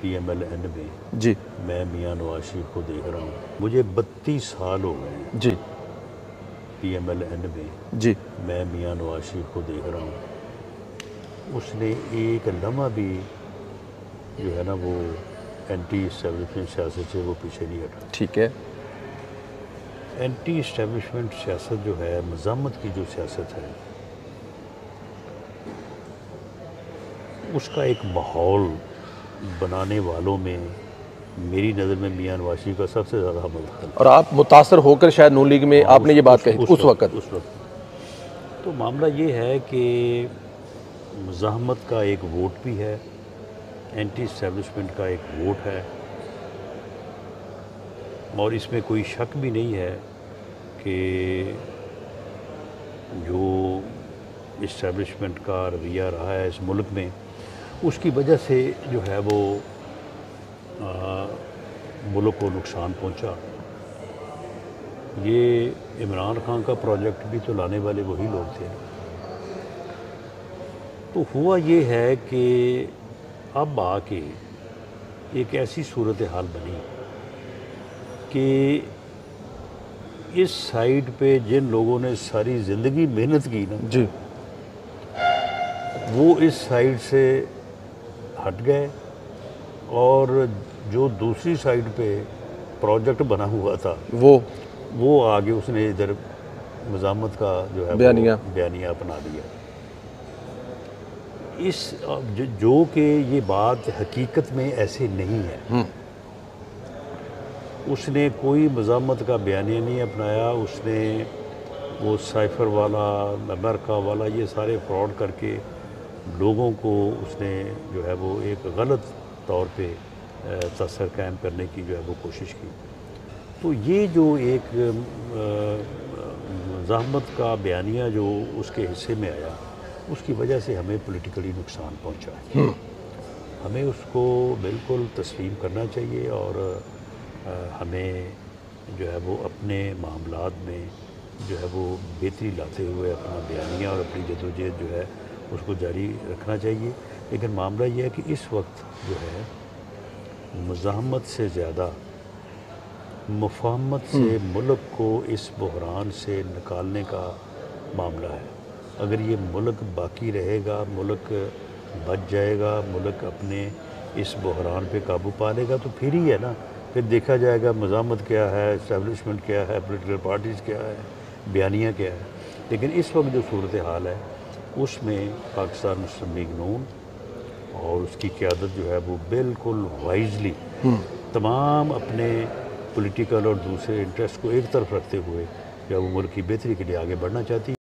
P M L N میں جی میں میاں نواز شریف کو دیکھ رہا ہوں. مجھے 32 سال ہو گئے ہیں جی پی ایم ایل این میں جی میں میاں نواز شریف کو دیکھ رہا ہوں. اس نے ایک لمحہ بھی جو ہے نا وہ اینٹی اسٹیبلشمنٹ سیاست سے وہ پیچھے نہیں ہٹا. ٹھیک ہے. اینٹی اسٹیبلشمنٹ سیاست جو ہے، مزاحمت کی جو سیاست ہے، اس کا ایک ماحول بنانے والوں میں میری نظر میں میاں نواز شریف کا سب سے زیادہ حمل تھا. اور آپ متاثر ہو کر شاید نون لیگ میں آپ نے یہ بات کہی اس وقت. تو معاملہ یہ ہے کہ مزاحمت کا ایک ووٹ بھی ہے، اینٹی اسٹیبلشمنٹ کا ایک ووٹ ہے، اور اس میں کوئی شک بھی نہیں ہے کہ جو اسٹیبلشمنٹ کا رویہ رہا ہے اس ملک میں، اس کی وجہ سے جو ہے وہ ملک کو نقصان پہنچا. یہ عمران خان کا پروجیکٹ بھی تو لانے والے وہی لوگ تھے. تو ہوا یہ ہے کہ اب آ کے ایک ایسی صورتحال بنی کہ اس سائیڈ پہ جن لوگوں نے ساری زندگی محنت کی نا، جی وہ اس سائیڈ سے ہٹ گئے، اور جو دوسری سائیڈ پہ پروجیکٹ بنا ہوا تھا وہ آگے اس نے ادھر مزاحمت کا جو ہے بیانیہ اپنا لیا. جو کہ یہ بات حقیقت میں ایسے نہیں ہے. اس نے کوئی مزاحمت کا بیانیہ نہیں اپنایا. اس نے وہ سائفر والا، امریکہ والا، یہ سارے فراڈ کر کے لوگوں کو اس نے جو ہے وہ ایک غلط طور پہ تاثر قائم کرنے کی جو ہے وہ کوشش کی. تو یہ جو ایک مزاحمت کا بیانیہ جو اس کے حصے میں آیا، اس کی وجہ سے ہمیں پولیٹیکلی نقصان پہنچا ہے. ہمیں اس کو بالکل تسلیم کرنا چاہیے، اور ہمیں جو ہے وہ اپنے معاملات میں جو ہے وہ بہتری لاتے ہوئے اپنا بیانیہ اور اپنی جدوجہد جو ہے اس کو جاری رکھنا چاہیے. لیکن معاملہ یہ ہے کہ اس وقت جو ہے مزاحمت سے زیادہ مفاہمت سے ملک کو اس بحران سے نکالنے کا معاملہ ہے. اگر یہ ملک باقی رہے گا، ملک بچ جائے گا، ملک اپنے اس بحران پہ قابو پا لے گا، تو پھر ہی ہے نا، پھر دیکھا جائے گا مزاحمت کیا ہے، اسٹیبلشمنٹ کیا ہے، پولیٹیکل پارٹیز کیا ہے، بیانیہ کیا ہے. لیکن اس وقت جو صورتحال ہے اس میں پاکستان مسلم لیگ نون اور اس کی قیادت جو ہے وہ بالکل وائزلی تمام اپنے پولیٹیکل اور دوسرے انٹرسٹ کو ایک طرف رکھتے ہوئے جو وہ ملک کی بہتری کے لیے آگے بڑھنا چاہتی ہے.